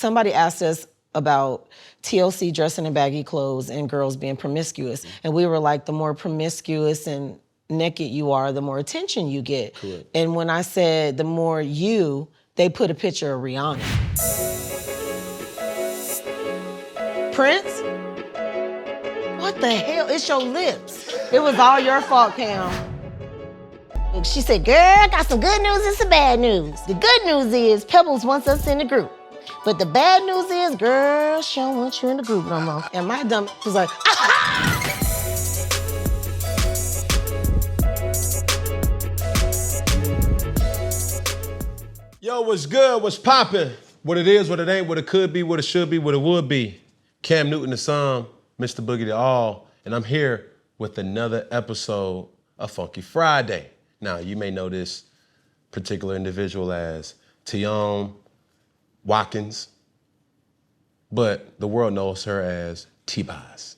somebody asked us about TLC dressing in baggy clothes and girls being promiscuous. And we were like, the more promiscuous and naked you are, the more attention you get. Correct. And when I said the more you, they put a picture of Rihanna. Prince? What the hell? It's your lips. It was all your fault, Cam. She said, girl, I got some good news and some bad news. The good news is Pebbles wants us in the group. But the bad news is, girl, she don't want you in the group no more. And my dumb was like, ah! Yo, what's good? What's poppin'? What it is, what it ain't, what it could be, what it should be, what it would be. Cam Newton the Psalm, Mr. Boogie the All, and I'm here with another episode of Funky Friday. Now, you may know this particular individual as Tion Watkins, but the world knows her as T-Boz.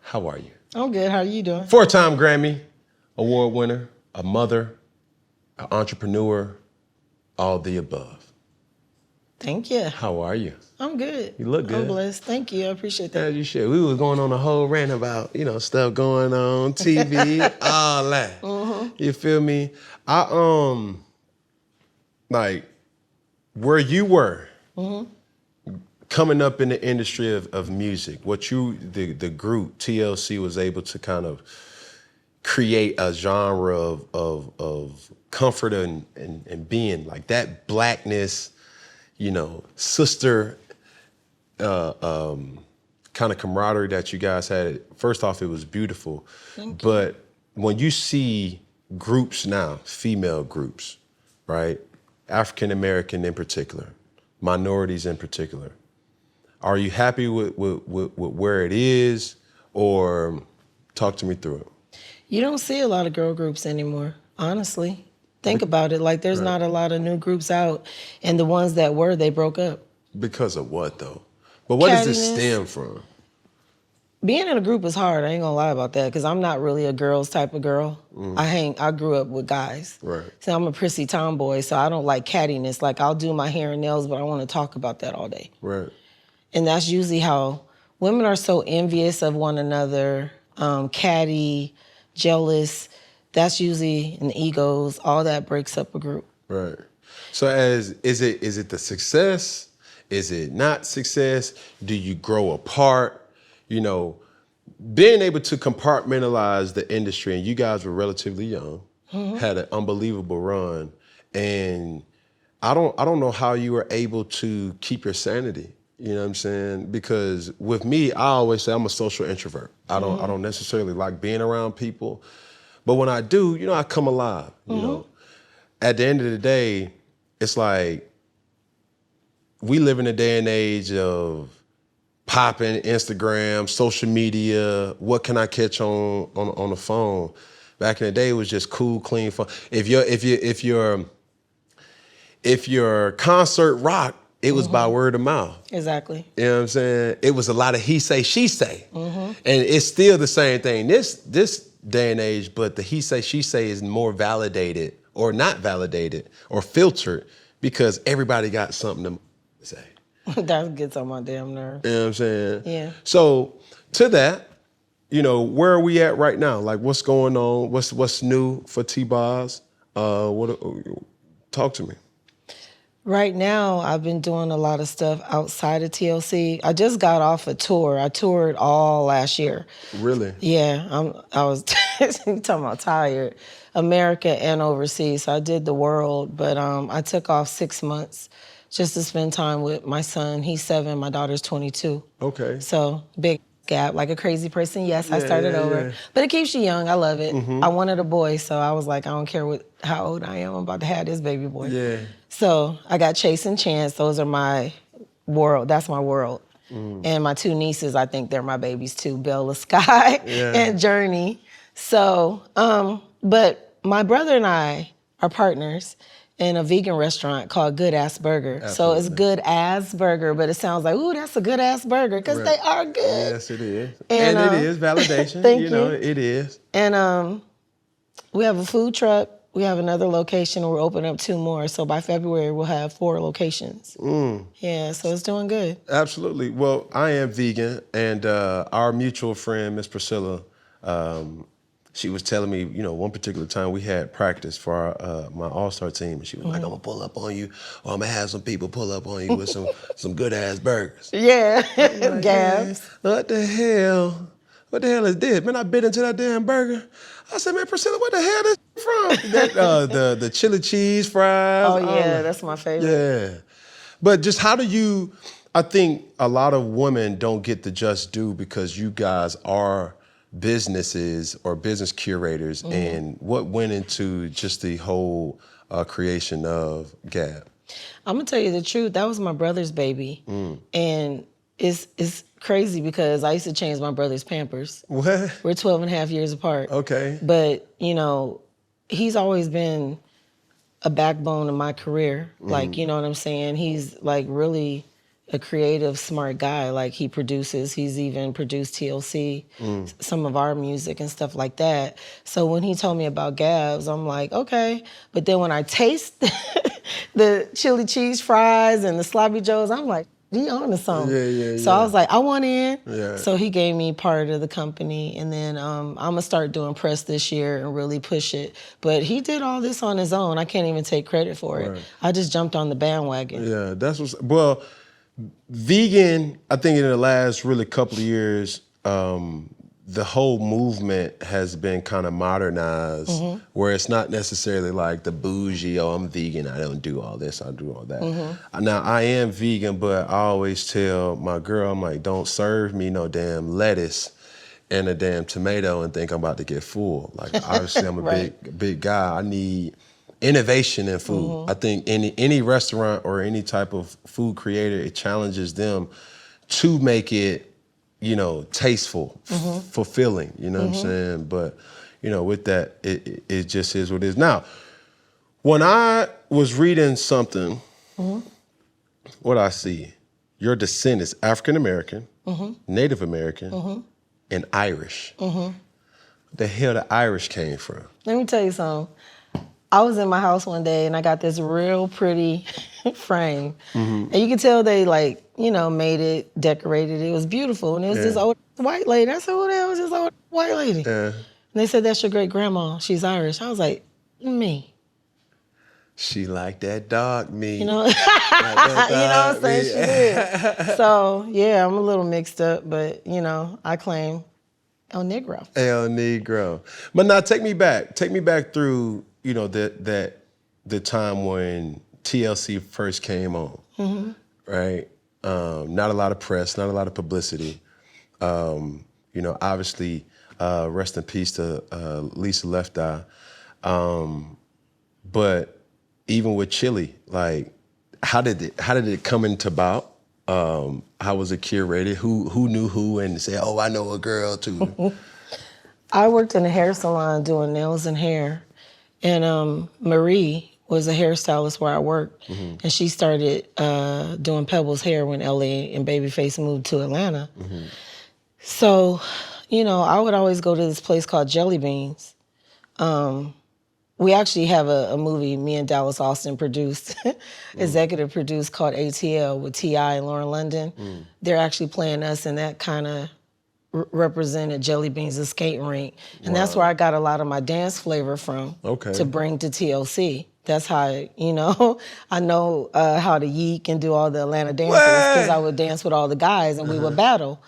How are you? I'm good. How are you doing? 4-time Grammy Award winner, a mother, an entrepreneur, all the above. Thank you. How are you? I'm good. You look good. I'm blessed. Thank you. I appreciate that. As you should. We was going on a whole rant about, stuff going on, TV, all that. Mm-hmm. You feel me? Where you were, coming up in the industry of music, the group TLC was able to kind of create a genre of comfort and being, like that blackness, sister kind of camaraderie that you guys had. First off, it was beautiful. Thank you. But when you see groups now, female groups, right? African American in particular, minorities in particular, are you happy with where it is, or talk to me through it? You don't see a lot of girl groups anymore, honestly. Think about it. Like, there's not a lot of new groups out, and the ones that were, they broke up. Because of what, though? But what does this stem from? Being in a group is hard. I ain't gonna lie about that, because I'm not really a girls type of girl. I grew up with guys. Right. So I'm a prissy tomboy, so I don't like cattiness. Like, I'll do my hair and nails, but I want to talk about that all day. Right. And that's usually how women are so envious of one another, catty, jealous. That's usually in egos. All that breaks up a group. Right. So is it the success? Is it not success? Do you grow apart? Being able to compartmentalize the industry, and you guys were relatively young, had an unbelievable run, and I don't know how you were able to keep your sanity. You know what I'm saying? Because with me, I always say I'm a social introvert. I don't necessarily like being around people, but when I do, I come alive. At the end of the day, it's like we live in a day and age of popping, Instagram, social media. What can I catch on the phone? Back in the day, it was just cool, clean fun. If your concert rocked, it was by word of mouth. Exactly. You know what I'm saying? It was a lot of he say, she say. And it's still the same thing this day and age, but the he say, she say is more validated or not validated or filtered because everybody got something to say. That gets on my damn nerves. You know what I'm saying? Yeah. So to that, where are we at right now? Like, what's going on? What's new for T-Boz? Talk to me. Right now, I've been doing a lot of stuff outside of TLC. I just got off a tour. I toured all last year. Really? Yeah, I was talking about tired. America and overseas. So I did the world, but I took off 6 months just to spend time with my son. He's 7, my daughter's 22. Okay. So big gap, like a crazy person. Yes, I started over. But it keeps you young. I love it. I wanted a boy, so I was like, I don't care how old I am. I'm about to have this baby boy. Yeah. So I got Chase and Chance. Those are my world. That's my world. And my 2 nieces, I think they're my babies too, Bella Sky and Journey. So, but my brother and I are partners in a vegan restaurant called Good Ass Burger. Absolutely. So it's Good Ass Burger, but it sounds like, ooh, that's a good ass burger, because they are good. Yes, it is. And it is validation. Thank you. It is. And we have a food truck. We have another location. We're opening up 2 more. So by February, we'll have 4 locations. Yeah, so it's doing good. Absolutely. Well, I am vegan, and our mutual friend, Miss Priscilla, she was telling me, one particular time we had practice for my all-star team, and she was like, I'm gonna pull up on you, or I'm gonna have some people pull up on you with some good-ass burgers. Yeah, Like, Gabs. man, what the hell? What the hell is this? Man, I bit into that damn burger. I said, man, Priscilla, what the hell is this from? The chili cheese fries. Oh, yeah, that's my favorite. Yeah. But just how do you, I think a lot of women don't get the just due because you guys are businesses or business curators, and what went into just the whole creation of Gab? I'm gonna tell you the truth. That was my brother's baby, and it's crazy because I used to change my brother's Pampers. What? We're 12 and a half years apart. Okay. But he's always been a backbone of my career. Like, you know what I'm saying? He's like really a creative, smart guy. Like he's even produced TLC, some of our music and stuff like that. So when he told me about Gabs, I'm like, okay. But then when I taste the chili cheese fries and the sloppy joes, I'm like, he on to something. Yeah. So I was like, I want in. Yeah. So he gave me part of the company, and then I'm gonna start doing press this year and really push it. But he did all this on his own. I can't even take credit for it. Right. I just jumped on the bandwagon. Yeah, well, vegan, I think in the last really couple of years, the whole movement has been kind of modernized, where it's not necessarily like the bougie, I'm vegan, I don't do all this, I do all that. Now, I am vegan, but I always tell my girl, I'm like, don't serve me no damn lettuce and a damn tomato and think I'm about to get full. Like, obviously, I'm a Right. big guy. I need innovation in food. I think any restaurant or any type of food creator, it challenges them to make it, tasteful, fulfilling, you know what I'm saying? But, with that, it just is what it is. Now, when I was reading something, what I see, your descent is African-American, Native American, and Irish. The hell the Irish came from? Let me tell you something. I was in my house one day and I got this real pretty frame. And you can tell they made it, decorated it. It was beautiful. And it was this old white lady. I said, who the hell is this old white lady? Yeah. And they said, that's your great grandma. She's Irish. I was like, me. She like that dog meat. You know, you know what I'm saying? She did. So, yeah, I'm a little mixed up, but, I claim El Negro. El Negro. But now take me back through, the time when TLC first came on, right? Not a lot of press, not a lot of publicity. Obviously, rest in peace to Lisa Left Eye. But even with Chili, like, how did it come into about? How was it curated? Who knew who and say, oh, I know a girl too? I worked in a hair salon doing nails and hair. And Marie was a hairstylist where I worked. And she started doing Pebbles hair when LA and Babyface moved to Atlanta. So, I would always go to this place called Jelly Beans. We actually have a movie me and Dallas Austin produced, executive produced, called ATL with T.I. and Lauren London. They're actually playing us, and that kind of represented Jelly Beans, the skating rink. And that's where I got a lot of my dance flavor from to bring to TLC. That's how, I know how to yeek and do all the Atlanta dances because I would dance with all the guys and we would battle.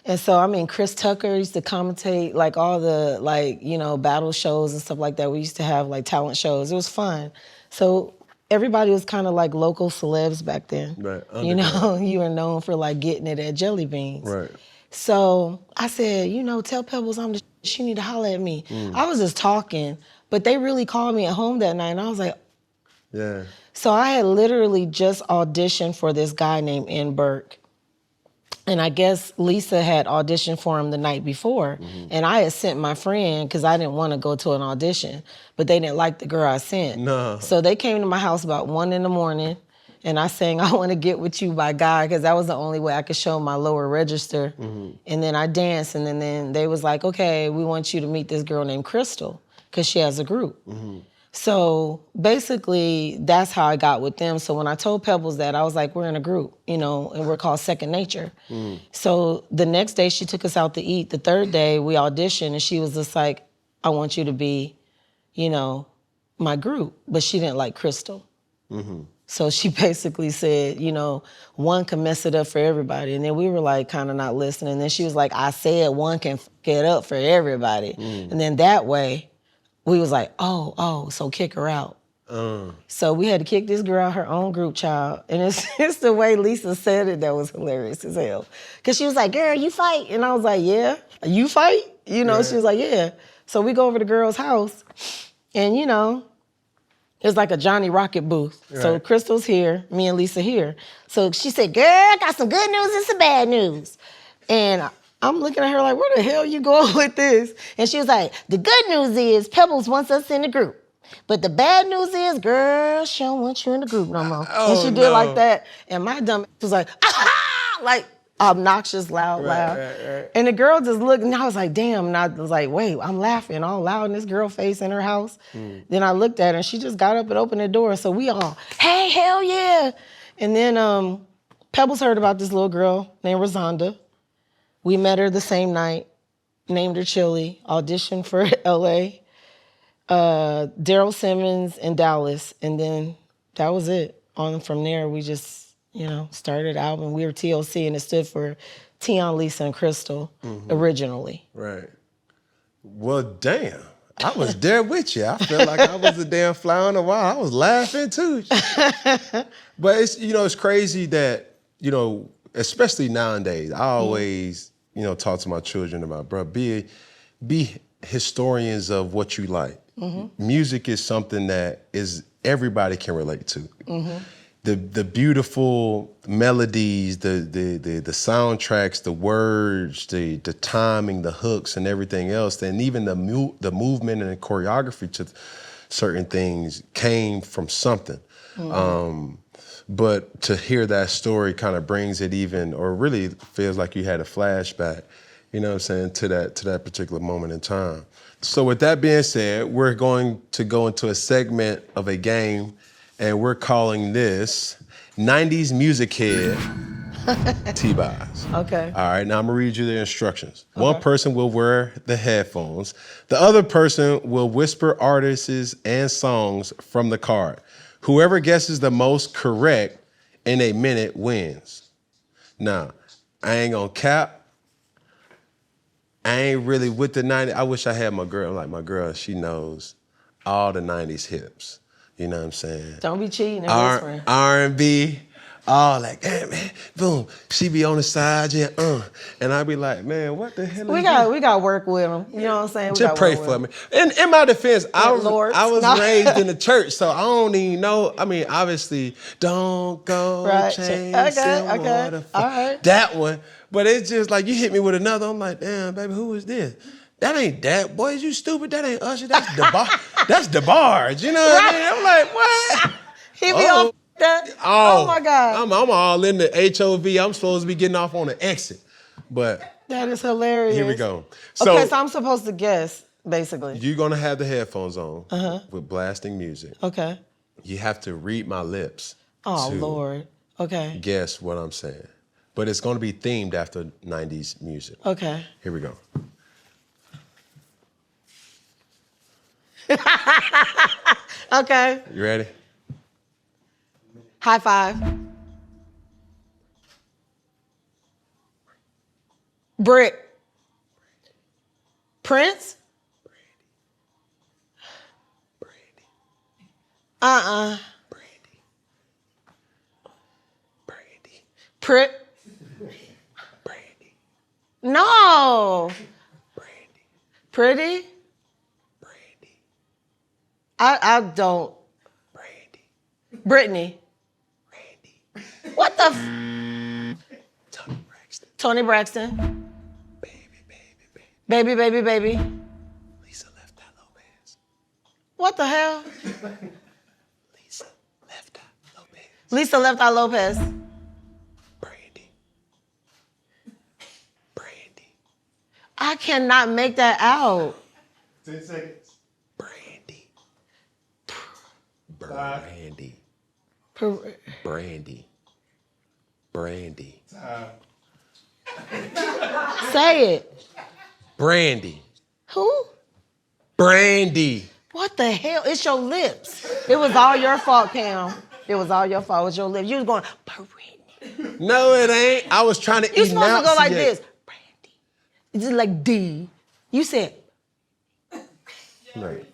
And so, Chris Tucker used to commentate like all the battle shows and stuff like that. We used to have like talent shows. It was fun. So everybody was kind of like local celebs back then. Right. You were known for like getting it at Jelly Beans. Right. So I said, tell Pebbles I'm the she need to holler at me. I was just talking, but they really called me at home that night and I was like, yeah. So I had literally just auditioned for this guy named N. Burke. And I guess Lisa had auditioned for him the night before. And I had sent my friend because I didn't want to go to an audition, but they didn't like the girl I sent. No. So they came to my house about 1 a.m. and I sang I Want to Get With You by God because that was the only way I could show my lower register. And then I danced and then they was like, okay, we want you to meet this girl named Crystal because she has a group. So basically, that's how I got with them. So when I told Pebbles that, I was like, we're in a group, and we're called Second Nature. So the next day, she took us out to eat. The third day, we auditioned, and she was just like, I want you to be, my group. But she didn't like Crystal. So she basically said, one can mess it up for everybody. And then we were like kind of not listening. And then she was like, I said one can f it up for everybody. And then that way, we was like, so kick her out. So we had to kick this girl out her own group, child. And it's the way Lisa said it that was hilarious as hell. Because she was like, girl, you fight? And I was like, yeah. You fight? She was like, yeah. So we go over to the girl's house, and it's like a Johnny Rocket booth. Right. So Crystal's here, me and Lisa here. So she said, girl, I got some good news and some bad news. And I'm looking at her like, where the hell you going with this? And she was like, the good news is Pebbles wants us in the group. But the bad news is, girl, she don't want you in the group no more. And she did like that. And my dumb was like, ah, like obnoxious, loud. Right. And the girl just looked, and I was like, damn. And I was like, wait, I'm laughing all loud in this girl face in her house. Then I looked at her, and she just got up and opened the door. So we all, hey, hell yeah. And then Pebbles heard about this little girl named Rosonda. We met her the same night, named her Chili, auditioned for LA, Daryl Simmons in Dallas, and then that was it. On from there, we just, started the album. We were TLC, and it stood for Tion, Lisa, and Crystal originally. Right. Well, damn. I was there with you. I felt like I was a damn fly on the wall. I was laughing too. But it's crazy that, especially nowadays, I always, talk to my children about, bro, be historians of what you like. Music is something that everybody can relate to. The beautiful melodies, the soundtracks, the words, the timing, the hooks, and everything else, and even the movement and the choreography to certain things came from something. But to hear that story kind of brings it even, or really feels like you had a flashback, to that particular moment in time. So with that being said, we're going to go into a segment of a game, and we're calling this 90s Music Head T-Boz. Okay. All right, now I'm gonna read you the instructions. Okay. One person will wear the headphones. The other person will whisper artists and songs from the card. Whoever guesses the most correct in a minute wins. Now, I ain't gonna cap. I ain't really with the 90s. I wish I had my girl. Like my girl, she knows all the 90s hips. You know what I'm saying? Don't be cheating and whispering. R&B, all like, hey, man, boom. She be on the side, and I be like, man, what the hell? We got to work with them. You know what I'm saying? Just pray for me. And in my defense, I was raised in the church, so I don't even know. I mean, obviously, don't go chasing waterfall. All right. That one. But it's just like, you hit me with another. I'm like, damn, baby, who is this? That ain't that. Boy, is you stupid? That ain't Usher. That's DeBarge. That's DeBarge. You know what I mean? I'm like, what? He be on that. Oh my God. I'm all in the HOV. I'm supposed to be getting off on the exit. But that is hilarious. Here we go. So I'm supposed to guess, basically. You're going to have the headphones on with blasting music. Okay. You have to read my lips. Oh, Lord. Okay. Guess what I'm saying. But it's going to be themed after 90s music. Okay. Here we go. Okay. You ready? High five. Brick. Prince? Brandy. Brandy. Brandy. No. Brandy. Pretty? Brandy. I don't. Brandy. Brittany. Brandy. What the Tony Braxton. Tony Braxton. Baby. Baby. Lisa left that Lopez. What the hell? Lisa left that Lopez. Lisa left out Lopez. Brandy. I cannot make that out. 10 seconds. Brandy. Brandy. Brandy. Brandy. Say it. Brandy. Who? Brandy. What the hell? It's your lips. It was all your fault, Cam. It was all your fault. It was your lips. You was going, Brandy. No, it ain't. I was trying to You supposed to go like enunciate. this. Brandy. It's just like D. You said, Right.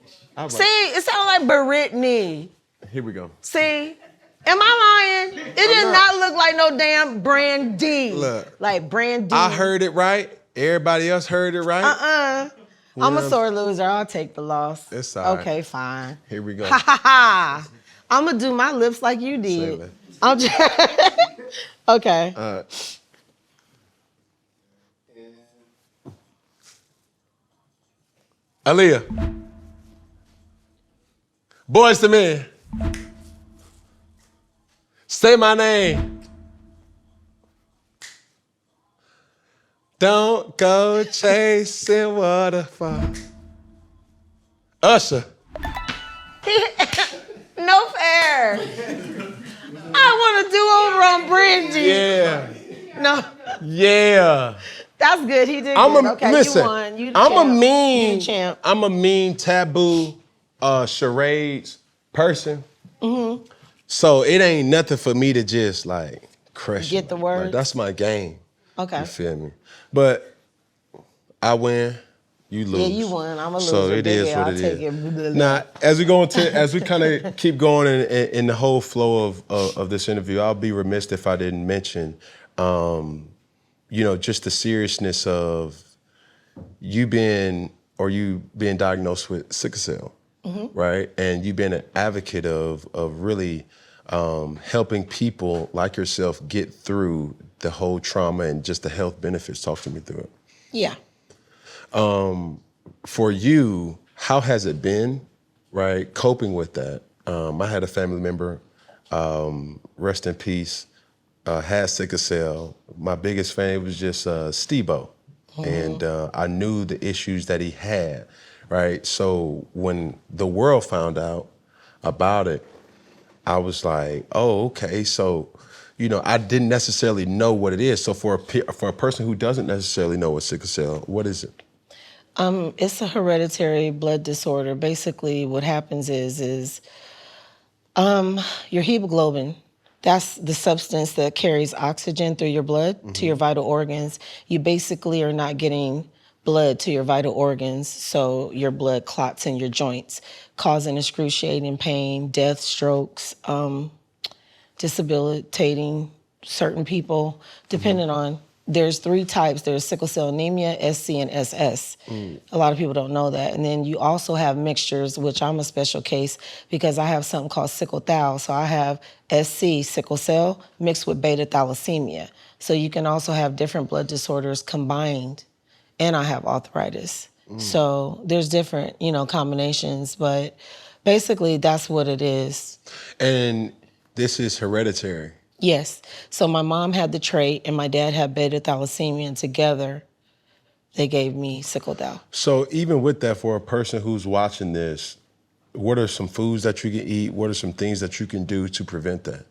see, it sounded like Brittany. Here we go. See? Am I lying? It did not look like no damn Brandy. Look. Like Brandy. I heard it right. Everybody else heard it right. I'm a sore loser. I'll take the loss. It's all right. Okay, fine. Here we go. Ha ha ha. I'm gonna do my lips like you did. Save it. I'm just okay. Aaliyah. Boys to Men. Say my name. Don't go chasing waterfalls. Usher. No fair. I want to do over on Brandy. Yeah. No, Yeah. that's good. He did I'm good. a Okay, listen. you won. You the I'm champ. a mean. You the champ. I'm a mean taboo charades person. Mm-hmm. So it ain't nothing for me to just like crush. Get the it. words? Like, that's my game. Okay. You feel me? But I win. You lose. Yeah, you won. I'm a loser. So it Big is L, what I'll it take is. it. Now, as we kind of keep going in the whole flow of this interview, I'll be remiss if I didn't mention, just the seriousness of you being diagnosed with sickle cell, right? And you being an advocate of really helping people like yourself get through the whole trauma and just the health benefits. Talk to me through it. Yeah. For you, how has it been, right, coping with that? I had a family member, rest in peace, had sickle cell. My biggest fan was just T-Boz. And I knew the issues that he had, right? So when the world found out about it, I was like, oh, okay. So, I didn't necessarily know what it is. So for a person who doesn't necessarily know what sickle cell, what is it? It's a hereditary blood disorder. Basically, what happens is your hemoglobin, that's the substance that carries oxygen through your blood to your vital organs. You basically are not getting blood to your vital organs, so your blood clots in your joints, causing excruciating pain, death, strokes, debilitating certain people, depending on. There's 3 types. There's sickle cell anemia, SC, and SS. A lot of people don't know that. And then you also have mixtures, which I'm a special case because I have something called sickle thal. So I have SC, sickle cell, mixed with beta thalassemia. So you can also have different blood disorders combined. And I have arthritis. So there's different, combinations, but basically that's what it is. And this is hereditary. Yes. So my mom had the trait and my dad had beta thalassemia, and together they gave me sickle thal. So even with that, for a person who's watching this, what are some foods that you can eat? What are some things that you can do to prevent that?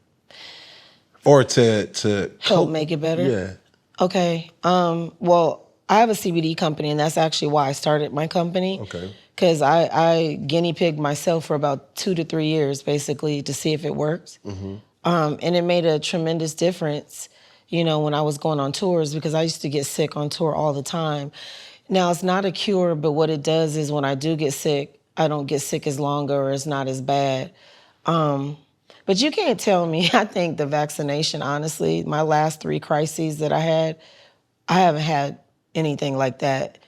Or to help make it better? Yeah. Okay. Well, I have a CBD company, and that's actually why I started my company. Okay. Because I guinea pigged myself for about 2 to 3 years, basically, to see if it worked. And it made a tremendous difference, when I was going on tours, because I used to get sick on tour all the time. Now, it's not a cure, but what it does is when I do get sick, I don't get sick as long or it's not as bad. But you can't tell me, I think the vaccination, honestly, my last 3 crises that I haven't had anything like that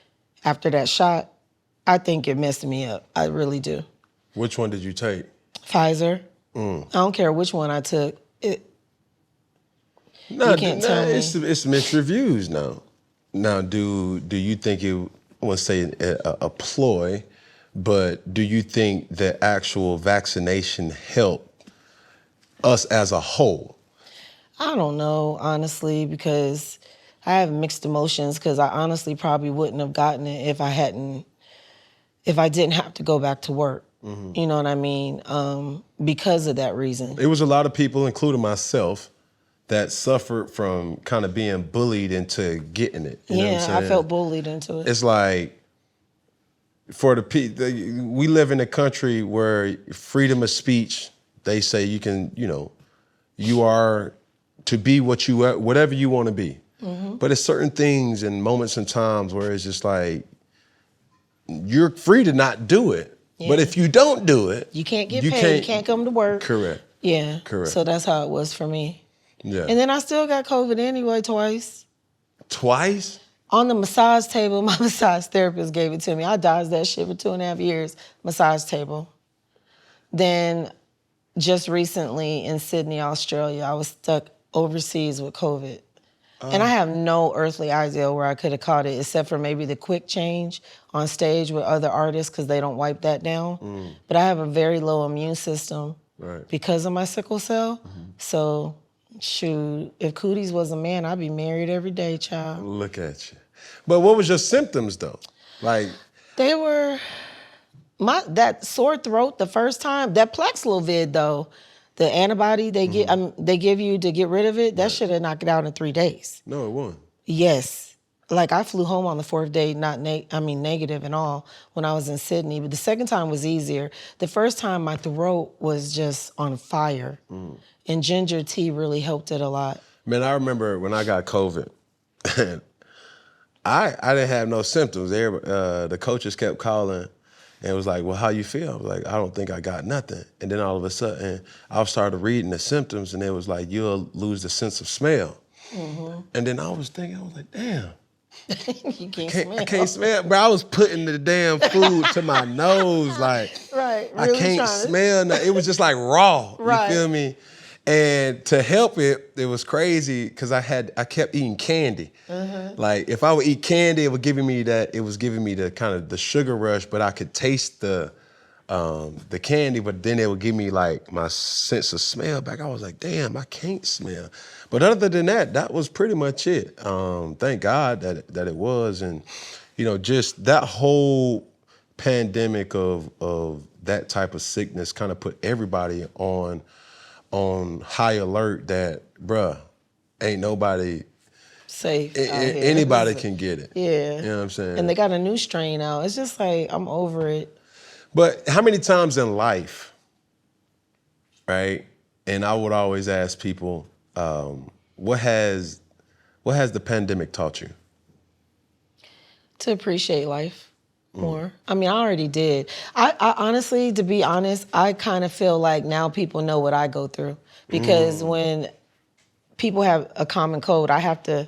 after that shot. I think it messed me up. I really do. Which one did you take? Pfizer. I don't care which one I took. You can't tell me. It's mixed reviews now. Now, do you think it? I won't say a ploy, but do you think the actual vaccination helped us as a whole? I don't know, honestly, because I have mixed emotions. Because I honestly probably wouldn't have gotten it if I didn't have to go back to work. You know what I mean? Because of that reason. It was a lot of people, including myself, that suffered from kind of being bullied into getting it. You know what I'm saying? I felt bullied into it. It's like, for we live in a country where freedom of speech, they say you can, you are to be whatever you want to be. But it's certain things and moments and times where it's just like, you're free to not do it. Yeah. But if you don't do it, you can't get paid, you can't come to work. Correct. Yeah. Correct. So that's how it was for me. Yeah. And then I still got COVID anyway twice. Twice? On the massage table, my massage therapist gave it to me. I dodged that shit for 2.5 years, massage table. Then just recently in Sydney, Australia, I was stuck overseas with COVID. And I have no earthly idea where I could have caught it, except for maybe the quick change on stage with other artists because they don't wipe that down. But I have a very low immune system because of my sickle cell. So, shoot, if Cooties was a man, I'd be married every day, child. Look at you. But what was your symptoms, though? Like, they were that sore throat the first time. That Paxlovid, though. The antibody they give you to get rid of it, that should have knocked it out in 3 days. No, it won't. Yes. Like, I flew home on the 4th day, negative and all, when I was in Sydney. But the second time was easier. The first time, my throat was just on fire. And ginger tea really helped it a lot. Man, I remember when I got COVID, I didn't have no symptoms. The coaches kept calling. And it was like, well, how you feel? I was like, I don't think I got nothing. And then all of a sudden, I started reading the symptoms, and it was like, you'll lose the sense of smell. And then I was thinking, I was like, damn. You can't smell. I can't smell. But I was putting the damn food to my nose, like, really I can't smell nothing. It was just like raw, you feel me? And to help it, it was crazy because I kept eating candy. Like, if I would eat candy, it was giving me the kind of the sugar rush, but I could taste the candy, but then it would give me like my sense of smell back. I was like, damn, I can't smell. But other than that, that was pretty much it. Thank God that it was. And, just that whole pandemic of that type of sickness kind of put everybody on high alert that, bruh, ain't nobody safe. Anybody can get it. Yeah. You know what I'm saying? And they got a new strain out. It's just like, I'm over it. But how many times in life, right? And I would always ask people, what has the pandemic taught you? To appreciate life more. I mean, I already did. I honestly, to be honest, I kind of feel like now people know what I go through. Because when people have a common cold, I have to,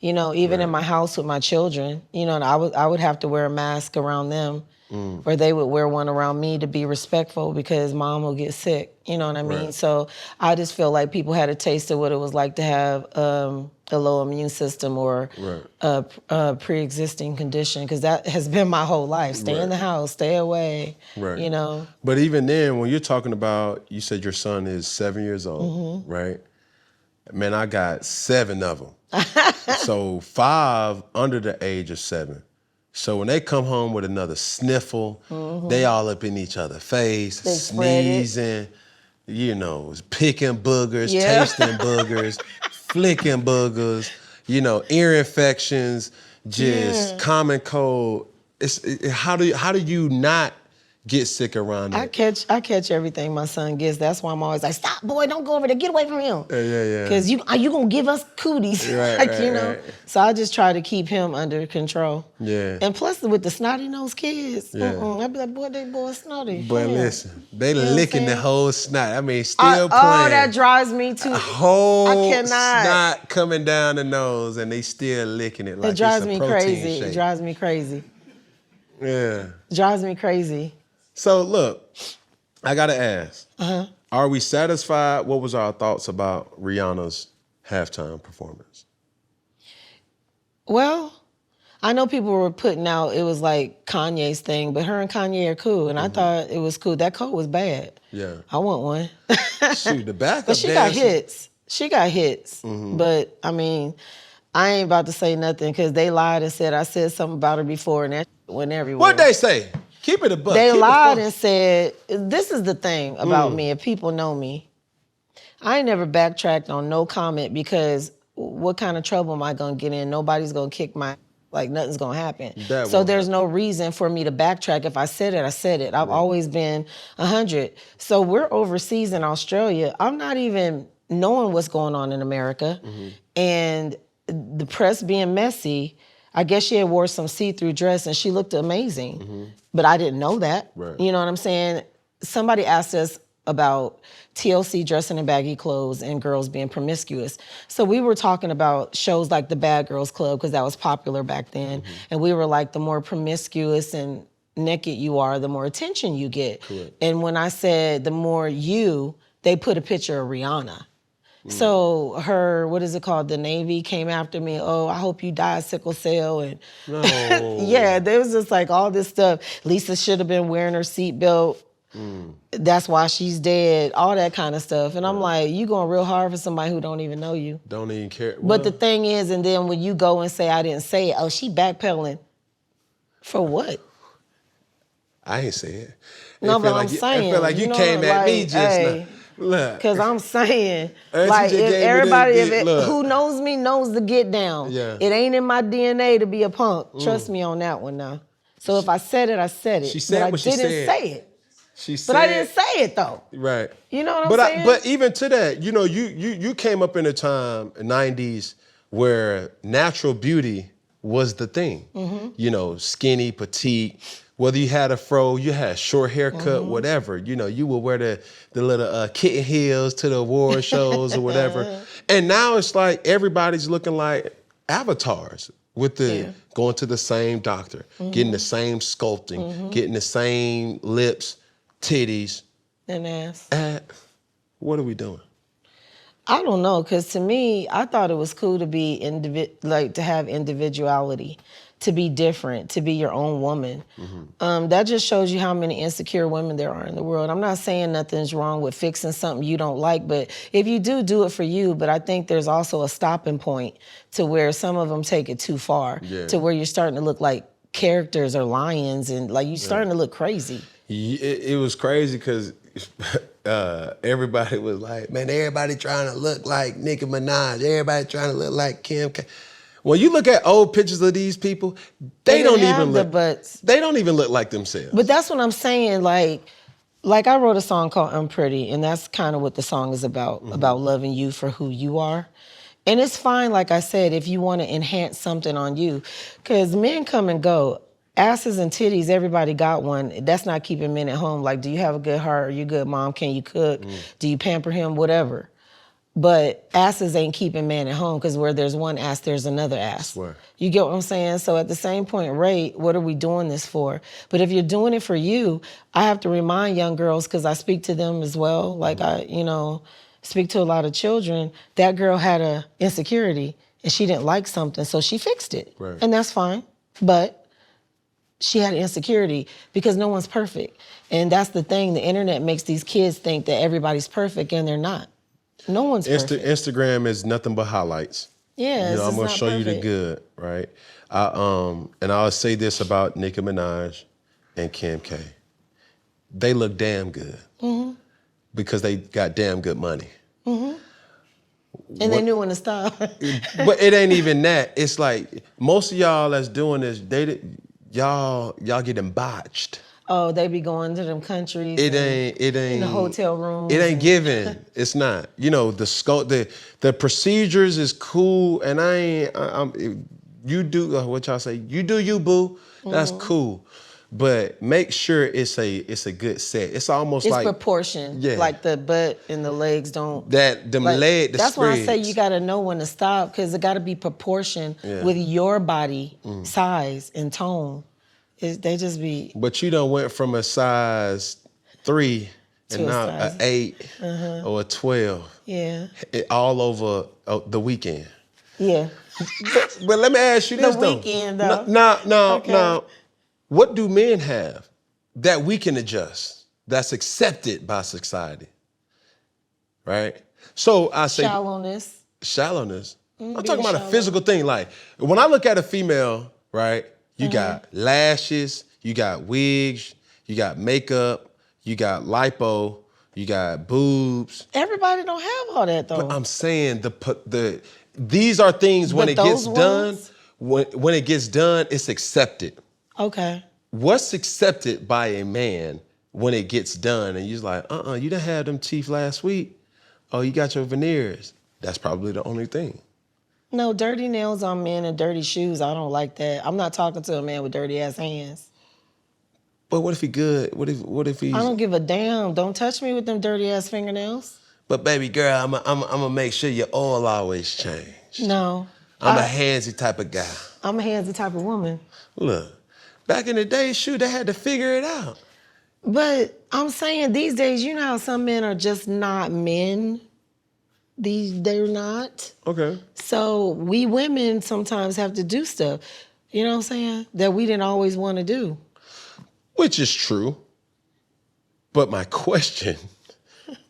even in my house with my children, and I would have to wear a mask around them, or they would wear one around me to be respectful because mom will get sick. You know what I mean? So I just feel like people had a taste of what it was like to have a low immune system or a pre-existing condition, because that has been my whole life. Stay in the house, stay away, But even then, when you're talking about, you said your son is 7 years old, right? Man, I got 7 of them. So 5 under the age of 7. So when they come home with another sniffle, they all up in each other's face, sneezing, picking boogers, tasting boogers, flicking boogers, ear infections, just common cold. How do you not get sick around it? I catch everything my son gets. That's why I'm always like, stop, boy, don't go over there, get away from him. Yeah. Because you gonna give us cooties, Right. So I just try to keep him under control. Yeah. And plus with the snotty nosed kids, I be like, boy, they boy snotty. But listen, they licking the whole snot. I mean, still playing. Oh, that drives me too. A whole I cannot. snot coming down the nose, and they still licking it like It drives it's a me protein crazy. shake. It drives me crazy. Yeah. It drives me crazy. So look, I gotta ask, are we satisfied? What was our thoughts about Rihanna's halftime performance? Well, I know people were putting out, it was like Kanye's thing, but her and Kanye are cool, and I thought it was cool. That coat was bad. Yeah. I want one. Shoot, the backup But she got hits. But, I mean, I ain't about to say nothing because they lied and said I said something about her before, and that went everywhere. What'd they say? Keep it a buck. They Keep lied it and said, this is the thing about me, if people know me. I ain't never backtracked on no comment because what kind of trouble am I gonna get in? Nobody's gonna kick my, like nothing's gonna happen. That So won't there's happen. no reason for me to backtrack. If I said it, I said it. I've always been 100. So we're overseas in Australia. I'm not even knowing what's going on in America. And the press being messy, I guess she had wore some see-through dress and she looked amazing. But I didn't know that. Right. You know what I'm saying? Somebody asked us about TLC dressing in baggy clothes and girls being promiscuous. So we were talking about shows like the Bad Girls Club because that was popular back then. And we were like, the more promiscuous and naked you are, the more attention you get. Correct. And when I said the more you, they put a picture of Rihanna. So her, what is it called? The Navy came after me. Oh, I hope you die of sickle cell. And No. yeah, there was just like all this stuff. Lisa should have been wearing her seatbelt. That's why she's dead. All that kind of stuff. And I'm like, you going real hard for somebody who don't even know you. Don't even care. But the thing is, and then when you go and say, I didn't say it, oh, she backpedaling. For what? I ain't say it. No, but feel I'm like saying. I feel like you know, came at me like, just hey, now. Look. Because I'm saying, Auntie like, just if gave me everybody, this look. who knows me knows the get down. Yeah. It ain't in my DNA to be a punk. Trust me on that one now. So if I said it, I said it. She said but what she I didn't said. say it. She said, But I didn't say it though. Right. You know what I'm saying? But even to that, you know, you came up in a time, 90s, where natural beauty was the thing. You know, skinny, petite. Whether you had a fro, you had short haircut, whatever. You know, you would wear the little kitten heels to the award shows or whatever. And now it's like everybody's looking like avatars with the going to the same doctor, getting the same sculpting, getting the same lips, titties. And ass. What are we doing? I don't know, because to me, I thought it was cool to be to have individuality, to be different, to be your own woman. That just shows you how many insecure women there are in the world. I'm not saying nothing's wrong with fixing something you don't like, but if you do, do it for you. But I think there's also a stopping point to where some of them take it too far, to where you're starting to look like characters or lions, and like you're starting to look crazy. It was crazy because everybody was like, man, everybody trying to look like Nicki Minaj. Everybody trying to look like Kim K. When you look at old pictures of these people, they don't even look like themselves. But that's what I'm saying. Like I wrote a song called I'm Pretty, and that's kind of what the song is about loving you for who you are. And it's fine, like I said, if you want to enhance something on you, because men come and go. Asses and titties, everybody got one. That's not keeping men at home. Like, do you have a good heart? Are you a good mom? Can you cook? Do you pamper him? Whatever. But asses ain't keeping man at home, because where there's one ass, there's another ass. Swear. You get what I'm saying? So at the same point, Ray, what are we doing this for? But if you're doing it for you, I have to remind young girls, because I speak to them as well. Like I, speak to a lot of children. That girl had a insecurity and she didn't like something, so she fixed it. Right. And that's fine. But she had an insecurity because no one's perfect. And that's the thing. The internet makes these kids think that everybody's perfect, and they're not. No one's perfect. Instagram is nothing but highlights. Yeah, I'm gonna show you the good, right? And I'll say this about Nicki Minaj and Kim K. They look damn good because they got damn good money. And they knew when to stop. But it ain't even that. It's like most of y'all that's doing this, y'all getting botched. Oh, they be going to them countries. It ain't in the hotel rooms. It ain't given. It's not. You know, the procedures is cool, and you do what y'all say. You do you, boo. That's cool, but make sure it's a good set. It's almost like proportion. Yeah. Like the butt and the legs don't. That's why I say you got to know when to stop, because it got to be proportion with your body size and tone. They just be. But you done went from a size 3 and now an 8 or a 12. Yeah. All over the weekend. Yeah. But let me ask you this, The weekend, though. Now, what do men have that we can adjust, that's accepted by society? Right? So I say Shallowness. I'm talking about a physical thing. Like when I look at a female, right? You got lashes, You got wigs, you got makeup, you got lipo, you got boobs. Everybody don't have all that though. But I'm saying these are things when But it gets those done, ones? when it gets done, it's accepted. Okay. What's accepted by a man when it gets done and you're like, you done had them teeth last week. Oh, you got your veneers. That's probably the only thing. No, dirty nails on men and dirty shoes. I don't like that. I'm not talking to a man with dirty ass hands. But what if he good? What if he's... I don't give a damn. Don't touch me with them dirty ass fingernails. But baby girl, I'm gonna make sure your oil always change. No. I'm a handsy type of guy. I'm a handsy type of woman. Look, back in the day, shoot, they had to figure it out. But I'm saying these days, you know how some men are just not men? They're not. Okay. So we women sometimes have to do stuff, you know what I'm saying, that we didn't always want to do. Which is true. But my question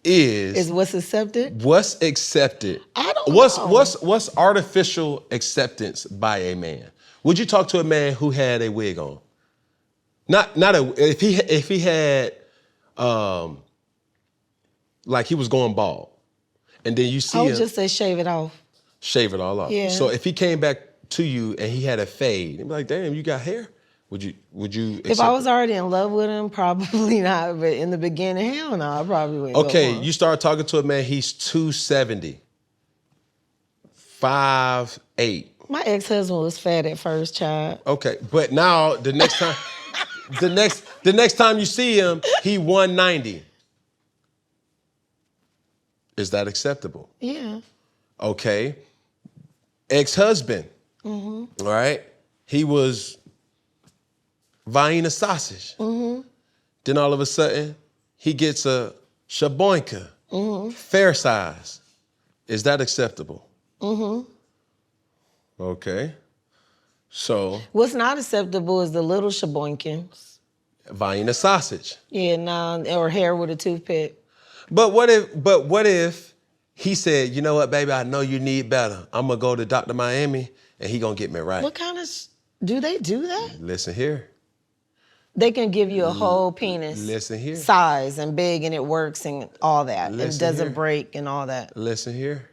is what's accepted? What's accepted? I don't know. What's artificial acceptance by a man? Would you talk to a man who had a wig on? If he had like he was going bald, and then you see I would him just say shave it off. shave it all off. Yeah. So if he came back to you and he had a fade, you'd be like, damn, you got hair. Would you If I was already in love with him, probably not. But in the beginning, hell no, I probably wouldn't. Okay, you start talking to a man, he's 270, 5'8". My ex-husband was fat at first, child. Okay, but now the next time, the next time you see him, he 190. Is that acceptable? Yeah. Okay. Ex-husband. All right. He was Vienna sausage. Then all of a sudden, he gets a shaboinka, fair size. Is that acceptable? Okay. So. What's not acceptable is the little shaboinkins. Vienna sausage. Yeah, nah, or hair with a toothpick. But what if he said, you know what, baby, I know you need better. I'm gonna go to Dr. Miami and he gonna get me right. What kind of, do they do that? Listen here. They can give you a whole penis. Listen here. Size and big and it works and all that. Listen it doesn't here. break and all that. Listen here.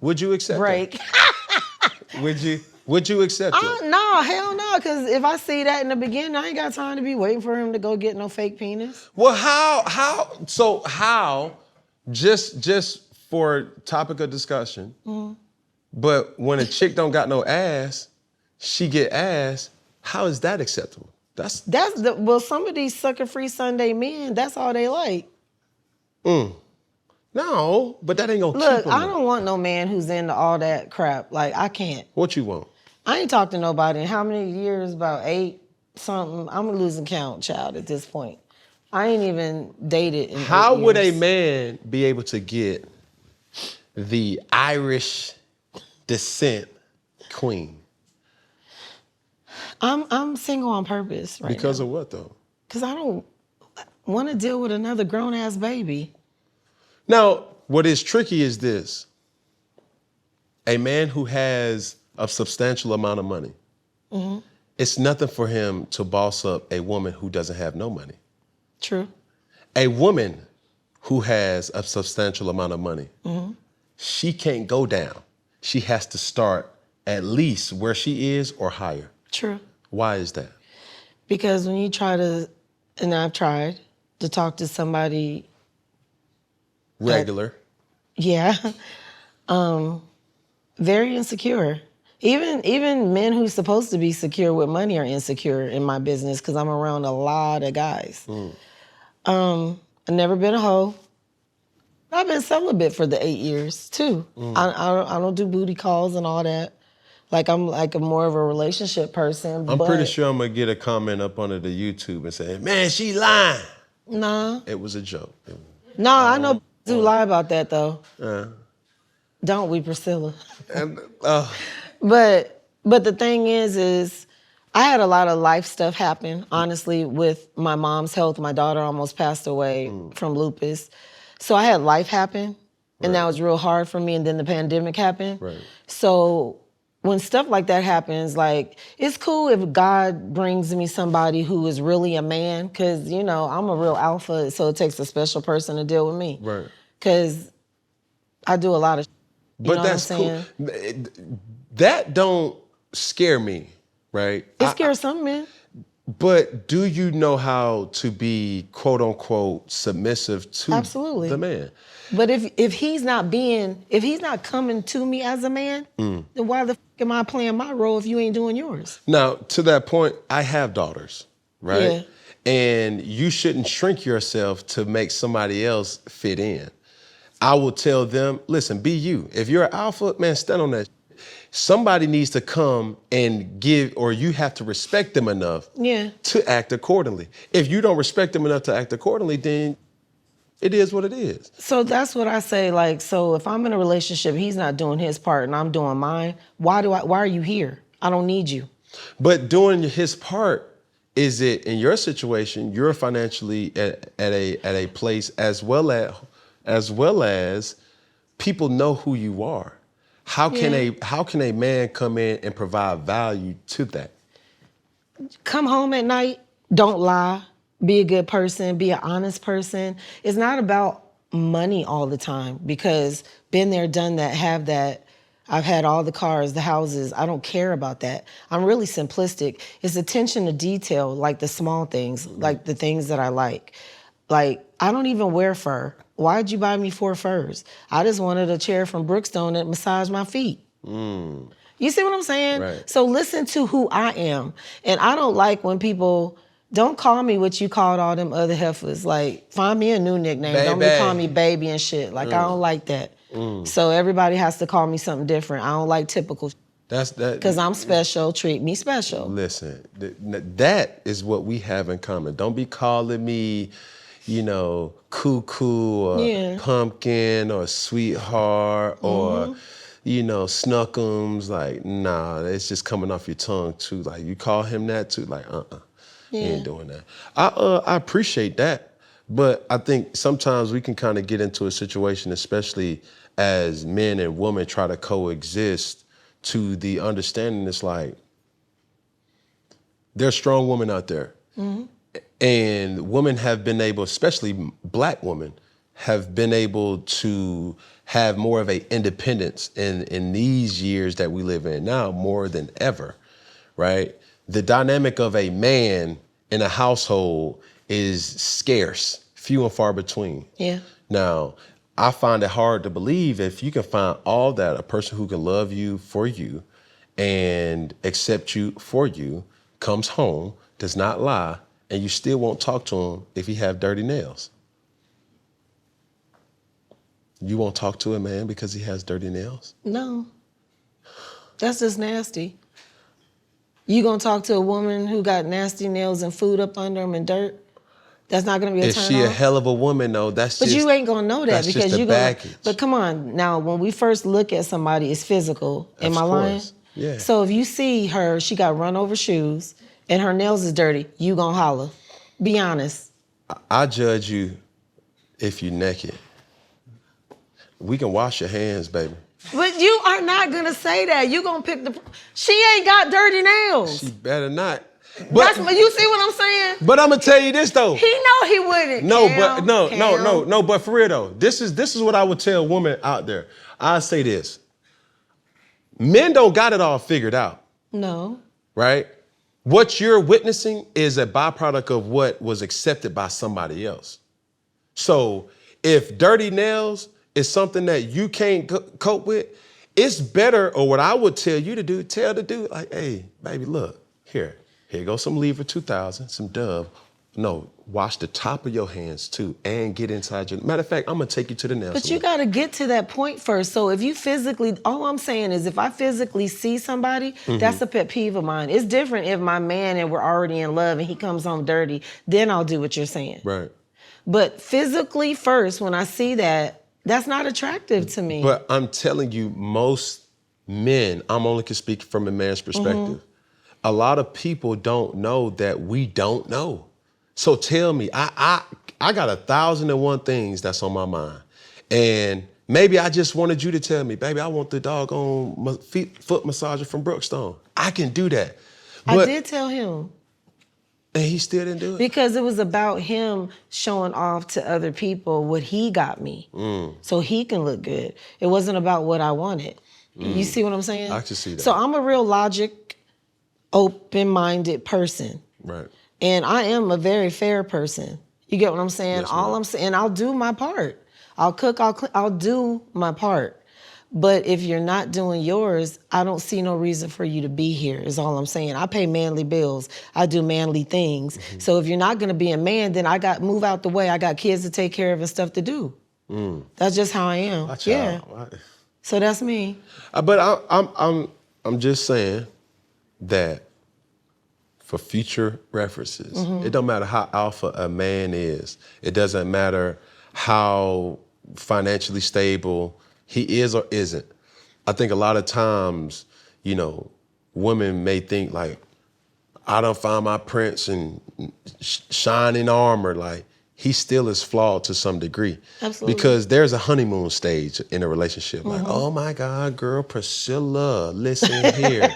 Would you accept Break. that? Would you accept it? No, hell no, because if I see that in the beginning, I ain't got time to be waiting for him to go get no fake penis. Well, how, just for topic of discussion, but when a chick don't got no ass, she get ass, how is that acceptable? Well, some of these sucker-free Sunday men, that's all they like. No, but that ain't gonna keep Look, them. I don't want no man who's into all that crap. Like, I can't. What you want? I ain't talked to nobody in how many years? About 8 something. I'm losing count, child, at this point. I ain't even dated in 8 How would a years. man be able to get the Irish descent queen? I'm single on purpose right Because now. of what though? Because I don't want to deal with another grown-ass baby. Now, what is tricky is this. A man who has a substantial amount of money, it's nothing for him to boss up a woman who doesn't have no money. True. A woman who has a substantial amount of money, she can't go down. She has to start at least where she is or higher. True. Why is that? Because when you try to, and I've tried to talk to somebody, Regular. yeah, very insecure. Even men who's supposed to be secure with money are insecure in my business because I'm around a lot of guys. I've never been a hoe. I've been celibate for the 8 years too. I don't do booty calls and all that. Like I'm like a more of a relationship person. I'm pretty sure I'm gonna get a comment up under the YouTube and say, man, she lying. Nah. It was a joke. No, I know do lie about that though. Don't we, Priscilla? But the thing is I had a lot of life stuff happen, honestly, with my mom's health. My daughter almost passed away from lupus. So I had life happen, and that was real hard for me, and then the pandemic happened. Right. So when stuff like that happens, like, it's cool if God brings me somebody who is really a man, because, you know, I'm a real alpha, so it takes a special person to deal with me. Right. Because I do a lot of, But know that's what I'm cool. That don't scare me, right? It scares some men. But do you know how to be quote unquote submissive to Absolutely. the man? But if he's not coming to me as a man, then why the fuck am I playing my role if you ain't doing yours? Now, to that point, I have daughters, right? Yeah. And you shouldn't shrink yourself to make somebody else fit in. I will tell them, listen, be you. If you're an alpha, man, stand on that. Somebody needs to come and give, or you have to respect them enough to act accordingly. If you don't respect them enough to act accordingly, then it is what it is. So that's what I say. Like, so if I'm in a relationship, he's not doing his part and I'm doing mine. Why are you here? I don't need you. But doing his part, is it in your situation, you're financially at a place as well as people know who you are. How can a man come in and provide value to that? Come home at night, don't lie, be a good person, be an honest person. It's not about money all the time, because been there, done that, have that. I've had all the cars, the houses. I don't care about that. I'm really simplistic. It's attention to detail, like the small things, like the things that I like. Like, I don't even wear fur. Why'd you buy me 4 furs? I just wanted a chair from Brookstone that massaged my feet. You see what I'm saying? Right. So listen to who I am. And I don't like when people, don't call me what you called all them other heifers. Like, find me a new nickname. Baby. Don't be calling me baby and shit. Like, I don't like that. So everybody has to call me something different. I don't like typical. That's that. Because I'm special, treat me special. Listen, that is what we have in common. Don't be calling me, you know, cuckoo or pumpkin or sweetheart or, you know, snuckums. Like, nah, it's just coming off your tongue too. Like, you call him that too, like, you ain't doing that. I appreciate that, but I think sometimes we can kind of get into a situation, especially as men and women try to coexist, to the understanding it's like, there's strong women out there. And women have been able, especially black women, have been able to have more of a independence in these years that we live in now, more than ever, right? The dynamic of a man in a household is scarce, few and far between. Yeah. Now, I find it hard to believe if you can find all that, a person who can love you for you and accept you for you, comes home, does not lie, and you still won't talk to him if he have dirty nails. You won't talk to a man because he has dirty nails? No. That's just nasty. You gonna talk to a woman who got nasty nails and food up under them and dirt? That's not gonna be a turn on? If she a hell of a woman, though, that's but just... you ain't gonna know that that's because just you the gonna... baggage. But come on, now, when we first look at somebody, it's physical. Am I lying? Yeah. So if you see her, she got run over shoes, and her nails is dirty, you gonna holler. Be honest. I judge you if you naked. We can wash your hands, baby. But you are not gonna say that. You gonna pick the... She ain't got dirty nails. She better not. But You see what I'm saying? But I'm gonna tell you this though. He know he wouldn't. No. But for real though, this is what I would tell women out there. I say this: men don't got it all figured out. No. Right? What you're witnessing is a byproduct of what was accepted by somebody else. So if dirty nails is something that you can't cope with, it's better, or what I would tell you to do, tell the dude, like, hey, baby, look, here goes some Lever 2000, some Dove. No, wash the top of your hands too and get inside your... Matter of fact, I'm gonna take you to the nail But salon. you gotta get to that point first. So if you physically, all I'm saying is if I physically see somebody, that's a pet peeve of mine. It's different if my man and we're already in love and he comes home dirty, then I'll do what you're saying. Right. But physically first, when I see that, that's not attractive to me. But I'm telling you, most men, I'm only can speak from a man's perspective. A lot of people don't know that we don't know. So tell me, I got 1,001 things that's on my mind. And Maybe I just wanted you to tell me, baby, I want the doggone foot massager from Brookstone. I can do that. But, I did tell him. And he still didn't do it? Because it was about him showing off to other people what he got me. So he can look good. It wasn't about what I wanted. You see what I'm saying? I can see that. So I'm a real logic, open-minded person. Right. And I am a very fair person. You get what I'm saying? Yes, All I'm saying, I'll do my part. I'll cook, I'll clean, I'll do my part. But if you're not doing yours, I don't see no reason for you to be here, is all I'm saying. I pay manly bills. I do manly things. So if you're not going to be a man, then move out the way. I got kids to take care of and stuff to do. That's just how I am. Watch yeah. out. So that's me. But I'm just saying that for future references, it don't matter how alpha a man is. It doesn't matter how financially stable he is or isn't. I think a lot of times, women may think like, I done found my prince in shining armor. Like, he still is flawed to some degree. Absolutely. Because there's a honeymoon stage in a relationship. Like, oh my God, girl, Priscilla, listen here.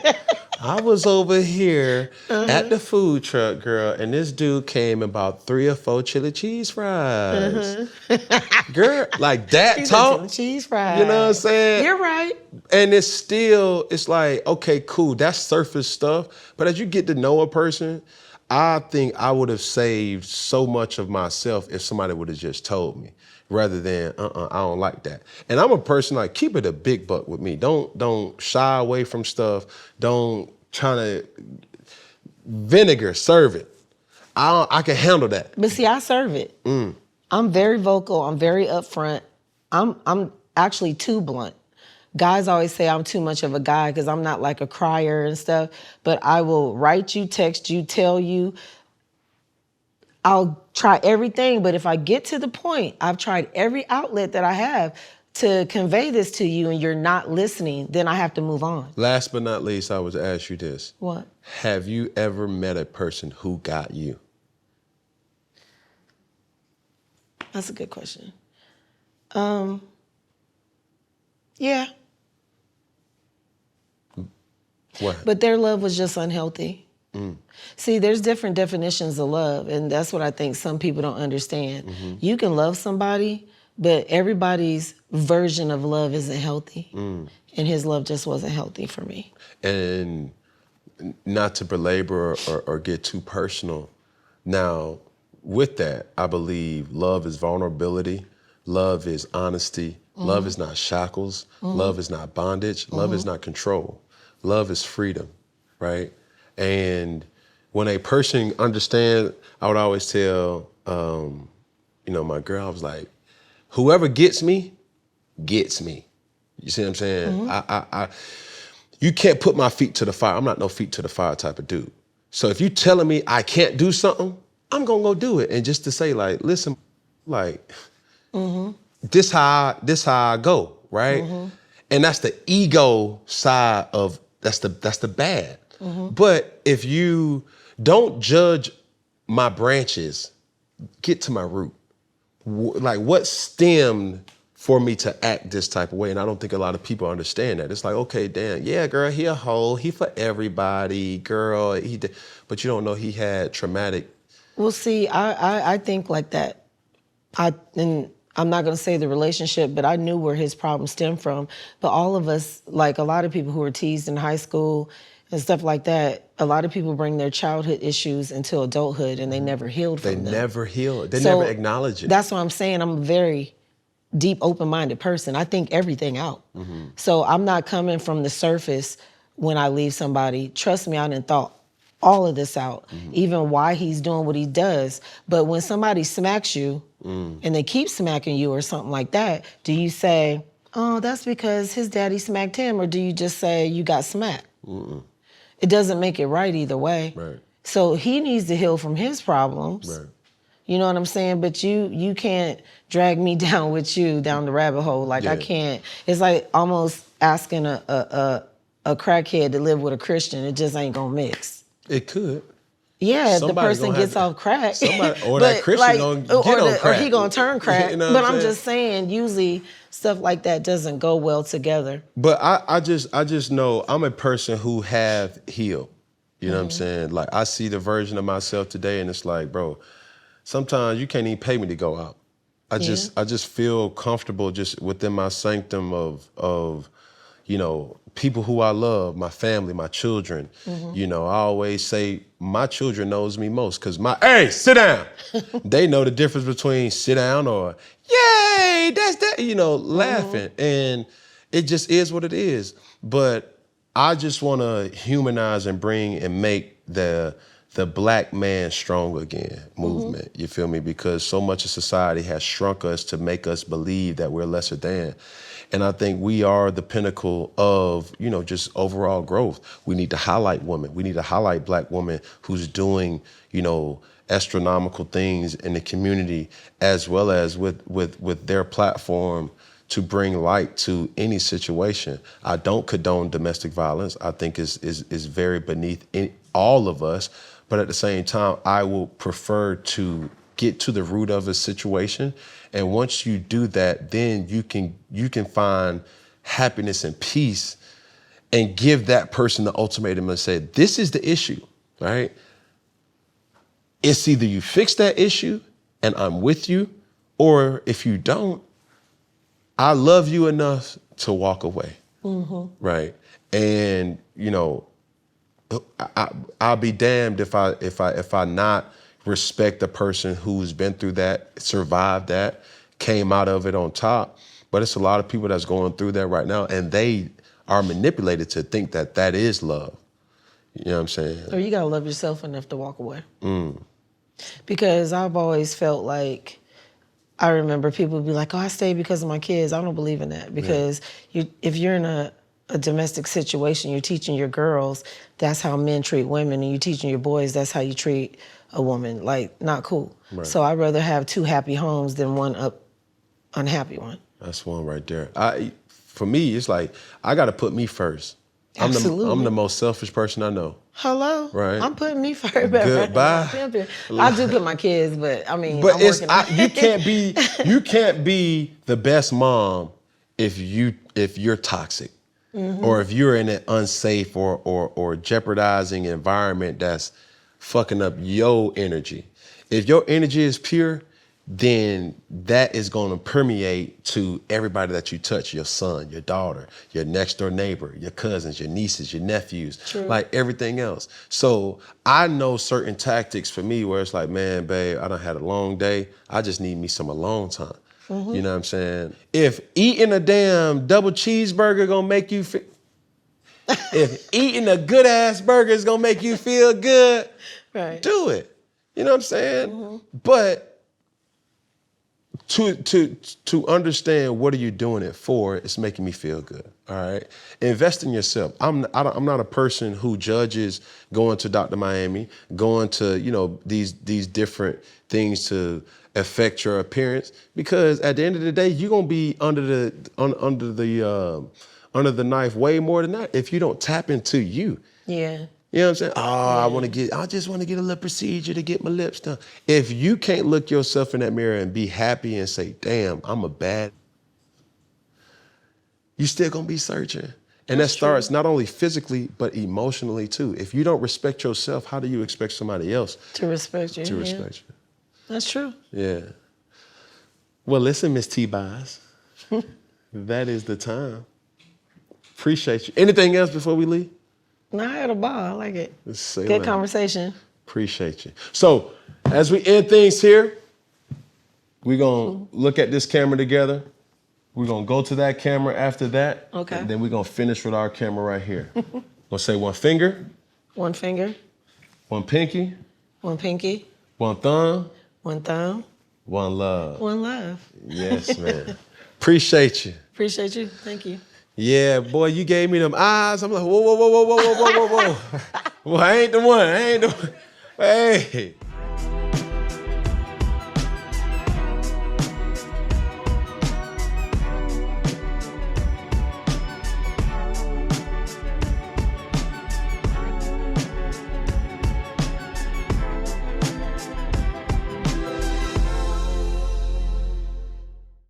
I was over here at the food truck, girl, and this dude came and bought 3 or 4 chili cheese fries. Girl, like that talk. Chili cheese fries. You know what I'm saying? You're right. And it's like, okay, cool, that's surface stuff. But as you get to know a person, I think I would have saved so much of myself if somebody would have just told me, rather than, I don't like that. And I'm a person like, keep it a big buck with me. Don't shy away from stuff. Don't try to serve it. I can handle that. But see, I serve it. I'm very vocal. I'm very upfront. I'm actually too blunt. Guys always say I'm too much of a guy because I'm not like a crier and stuff, but I will write you, text you, tell you. I'll try everything, but if I get to the point, I've tried every outlet that I have to convey this to you and you're not listening, then I have to move on. Last but not least, I would ask you this. What? Have you ever met a person who got you? That's a good question. Yeah. What? But their love was just unhealthy. See, there's different definitions of love, and that's what I think some people don't understand. You can love somebody, but everybody's version of love isn't healthy. And his love just wasn't healthy for me. And not to belabor or get too personal, now, with that, I believe love is vulnerability, love is honesty, love is not shackles, love is not bondage, love is not control. Love is freedom, right? And when a person understands, I would always tell, my girl, I was like, whoever gets me, gets me. You see what I'm saying? You can't put my feet to the fire. I'm not no feet to the fire type of dude. So if you telling me I can't do something, I'm gonna go do it. And just to say like, listen, like, this how I go, right? And that's the ego side of, that's the bad. But if you don't judge my branches, get to my root. Like what stemmed for me to act this type of way? And I don't think a lot of people understand that. It's like, okay, damn, yeah, girl, he a hoe, he for everybody, girl, but you don't know he had traumatic. Well, see, I think like that. And I'm not going to say the relationship, but I knew where his problem stemmed from. But all of us, like a lot of people who were teased in high school and stuff like that, a lot of people bring their childhood issues into adulthood and they never healed from them. They never healed. They never acknowledge it. That's what I'm saying. I'm a very deep, open-minded person. I think everything out. So I'm not coming from the surface when I leave somebody. Trust me, I done thought all of this out, even why he's doing what he does. But when somebody smacks you and they keep smacking you or something like that, do you say, oh, that's because his daddy smacked him, or do you just say you got smacked? It doesn't make it right either way. Right. So he needs to heal from his problems. Right. You know what I'm saying? But you can't drag me down with you down the rabbit hole. Like I can't. It's like almost asking a crackhead to live with a Christian. It just ain't gonna mix. It could. Yeah, the Somebody's person gonna gets off crack. or that Christian gonna get on crack. Or he gonna turn crack. You know but what I'm saying? just saying, usually stuff like that doesn't go well together. But I just know I'm a person who have healed. You know what I'm saying? Like I see the version of myself today and it's like, bro, sometimes you can't even pay me to go out. I just feel comfortable just within my sanctum of you know, people who I love, my family, my children. You know, I always say my children knows me most because hey, sit down. They know the difference between sit down or yay, that's that, you know, laughing. And it just is what it is. But I just want to humanize and bring and make the black man strong again movement, you feel me? Because so much of society has shrunk us to make us believe that we're lesser than. And I think we are the pinnacle of, you know, just overall growth. We need to highlight women. We need to highlight black women who's doing, you know, astronomical things in the community, as well as with their platform to bring light to any situation. I don't condone domestic violence. I think is very beneath all of us. But at the same time, I will prefer to get to the root of a situation. And once you do that, then you can find happiness and peace and give that person the ultimatum and say, this is the issue, right? It's either you fix that issue and I'm with you, or if you don't, I love you enough to walk away, right? And, you know, I'll be damned if I not respect the person who's been through that, survived that, came out of it on top. But it's a lot of people that's going through that right now, and they are manipulated to think that that is love. You know what I'm saying? Or you gotta love yourself enough to walk away. Because I've always felt like, I remember people would be like, oh, I stayed because of my kids. I don't believe in that. Because if you're in a domestic situation, you're teaching your girls, that's how men treat women, and you're teaching your boys, that's how you treat a woman. Like, not cool. Right. So I'd rather have 2 happy homes than one unhappy one. That's one right there. For me, it's like, I gotta put me first. Absolutely. I'm the most selfish person I know. Hello. Right. I'm putting me first. Goodbye. I do put my kids, but I mean, but I'm you can't be the best mom if you're toxic, or if you're in an unsafe or jeopardizing environment that's fucking up your energy. If your energy is pure, then that is going to permeate to everybody that you touch, your son, your daughter, your next door neighbor, your cousins, your nieces, your nephews, like everything else. So I know certain tactics for me where it's like, man, babe, I done had a long day. I just need me some alone time. You know what I'm saying? If eating a damn double cheeseburger gonna make you feel, if eating a good ass burger is gonna make you feel good, do it. You know what I'm saying? But to understand what are you doing it for, it's making me feel good. All right, invest in yourself. I'm not a person who judges going to Dr. Miami, going to, you know, these different things to affect your appearance, because at the end of the day, you're gonna be under the knife way more than that if you don't tap into you. Yeah. You know what I'm saying? Oh, I just want to get a little procedure to get my lips done. If you can't look yourself in that mirror and be happy and say, damn, I'm a bad, you still gonna be searching. And that starts not only physically, but emotionally too. If you don't respect yourself, how do you expect somebody else to respect you? That's true. Yeah. Well, listen, Miss T-Boz, that is the time. Appreciate you. Anything else before we leave? No, I had a ball. I like it. Good conversation. Appreciate you. So, as we end things here, we're going to look at this camera together. We're going to go to that camera after that. Okay. And then we're going to finish with our camera right here. We'll say one finger. One finger. One pinky. One pinky. One thumb. One thumb. One love. One love. Yes, man. Appreciate you. Appreciate you. Thank you. Yeah, boy, you gave me them eyes. I'm like, whoa. Well, I ain't the one. Hey.